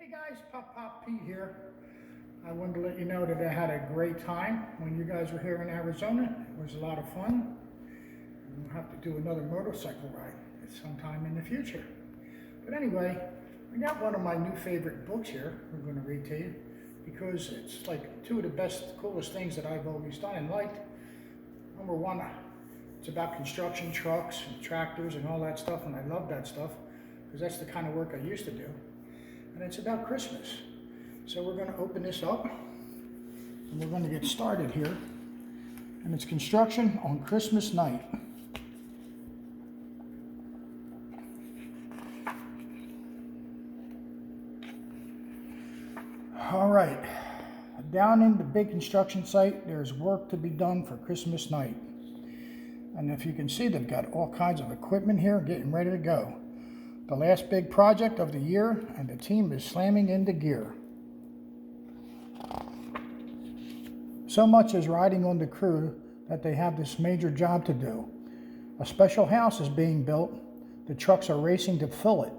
Hey guys, Pop Pete here. I wanted to let you know that I had a great time when you guys were here in Arizona. It was a lot of fun. We'll have to do another motorcycle ride at some time in the future. But anyway, I got one of my new favorite books here we're going to read to you because it's like two of the best, coolest things that I've always done and liked. Number one, it's about construction trucks and tractors and all that stuff, and I love that stuff because that's the kind of work I used to do. And it's about Christmas. So we're going to open this up and we're going to get started here. And it's construction on Christmas night. All right, down in the big construction site, there's work to be done for Christmas night. And if you can see, they've got all kinds of equipment here getting ready to go. The last big project of the year, and the team is slamming into gear. So much is riding on the crew that they have this major job to do. A special house is being built. The trucks are racing to fill it.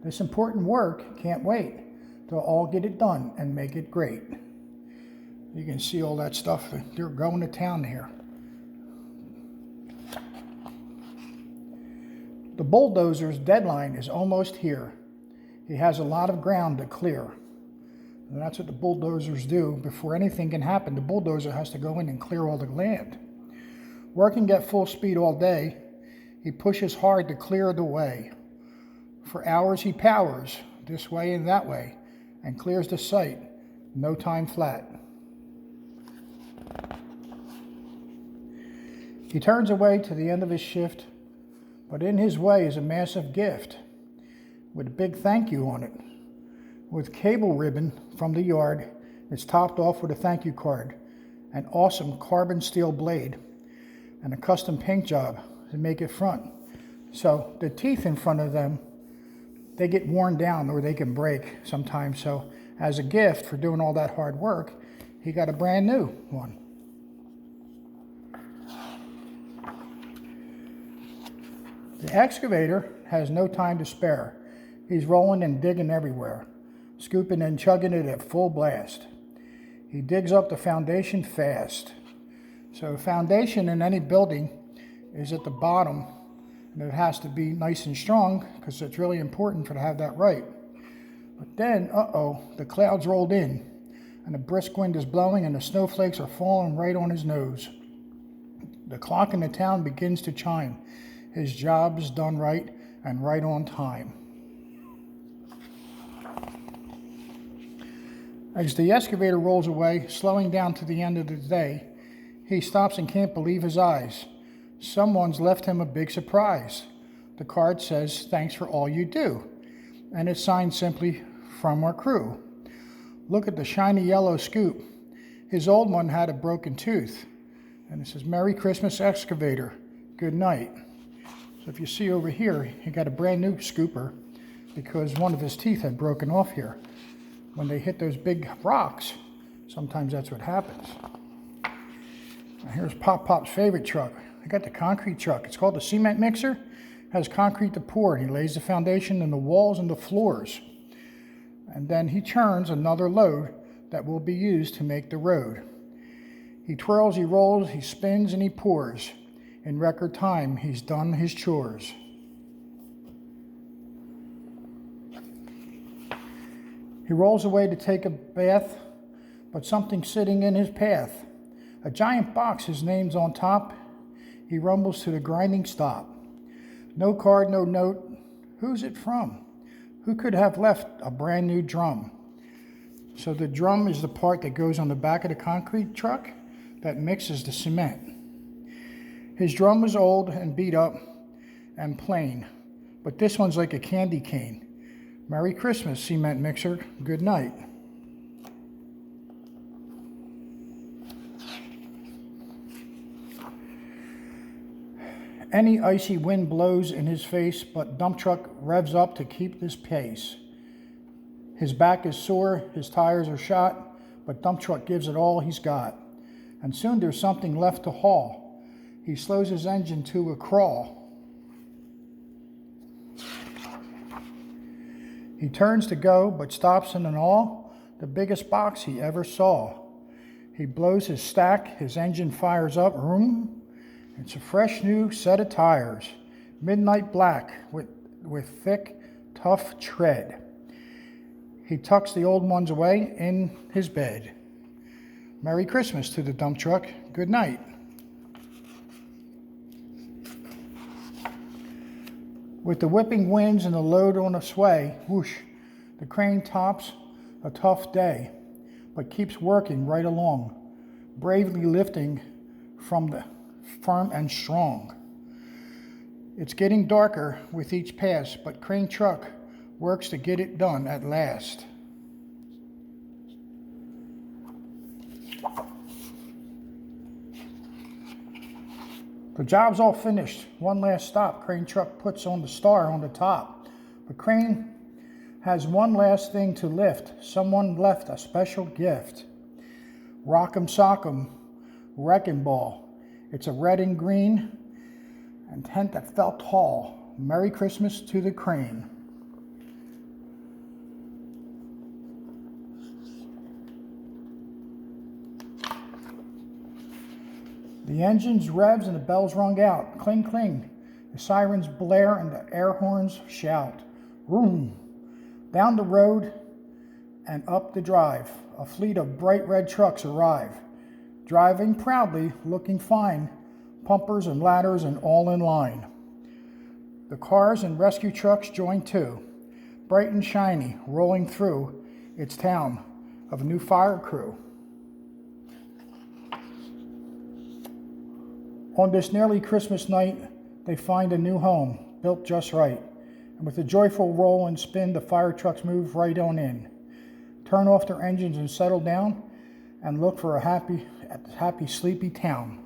This important work can't wait. They'll all get it done and make it great. You can see all that stuff. They're going to town here. The bulldozer's deadline is almost here. He has a lot of ground to clear. And that's what the bulldozers do. Before anything can happen, the bulldozer has to go in and clear all the land. Working at full speed all day, he pushes hard to clear the way. For hours he powers this way and that way and clears the site, no time flat. He turns away to the end of his shift, but in his way is a massive gift with a big thank you on it. With cable ribbon from the yard, it's topped off with a thank you card, an awesome carbon steel blade, and a custom paint job to make it front. So the teeth in front of them, they get worn down or they can break sometimes. So as a gift for doing all that hard work, he got a brand new one. The excavator has no time to spare. He's rolling and digging everywhere, scooping and chugging it at full blast. He digs up the foundation fast. So foundation in any building is at the bottom, and it has to be nice and strong because it's really important to have that right. But then, the clouds rolled in, and a brisk wind is blowing, and the snowflakes are falling right on his nose. The clock in the town begins to chime. His job is done right and right on time. As the excavator rolls away, slowing down to the end of the day, he stops and can't believe his eyes. Someone's left him a big surprise. The card says, "Thanks for all you do." And it's signed simply, "From our crew." Look at the shiny yellow scoop. His old one had a broken tooth. And it says, "Merry Christmas, Excavator. Good night." So if you see over here, he got a brand new scooper because one of his teeth had broken off here. When they hit those big rocks, sometimes that's what happens. Now here's Pop's favorite truck. I got the concrete truck. It's called the cement mixer. It has concrete to pour, and he lays the foundation in the walls and the floors. And then he churns another load that will be used to make the road. He twirls, he rolls, he spins, and he pours. In record time, he's done his chores. He rolls away to take a bath, but something's sitting in his path. A giant box, his name's on top. He rumbles to the grinding stop. No card, no note. Who's it from? Who could have left a brand new drum? So the drum is the part that goes on the back of the concrete truck that mixes the cement. His drum was old and beat up and plain, but this one's like a candy cane. Merry Christmas, cement mixer. Good night. Any icy wind blows in his face, but dump truck revs up to keep this pace. His back is sore, his tires are shot, but dump truck gives it all he's got. And soon there's something left to haul. He slows his engine to a crawl. He turns to go, but stops in all the biggest box he ever saw. He blows his stack, his engine fires up, vroom. It's a fresh new set of tires, midnight black with thick, tough tread. He tucks the old ones away in his bed. Merry Christmas to the dump truck. Good night. With the whipping winds and the load on a sway, whoosh, the crane tops a tough day, but keeps working right along, bravely lifting from the firm and strong. It's getting darker with each pass, but crane truck works to get it done at last. The job's all finished. One last stop. Crane truck puts on the star on the top. The crane has one last thing to lift. Someone left a special gift. Rock'em Sock'em Wrecking Ball. It's a red and green and tent that felt tall. Merry Christmas to the crane. The engines revs and the bells rung out. Cling, cling. The sirens blare and the air horns shout. Vroom. Down the road and up the drive. A fleet of bright red trucks arrive. Driving proudly, looking fine. Pumpers and ladders and all in line. The cars and rescue trucks join too. Bright and shiny, rolling through its town of a new fire crew. On this nearly Christmas night, they find a new home, built just right. And with a joyful roll and spin, the fire trucks move right on in. Turn off their engines and settle down and look for a happy, sleepy town.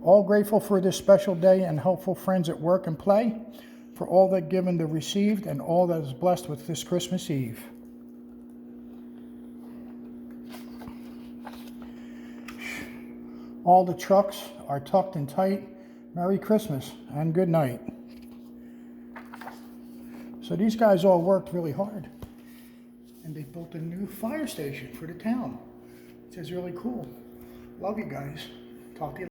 All grateful for this special day and helpful friends at work and play, for all that given the received and all that is blessed with this Christmas Eve. All the trucks are tucked in tight. Merry Christmas and good night. So these guys all worked really hard, and they built a new fire station for the town. It says really cool. Love you guys. Talk to you later.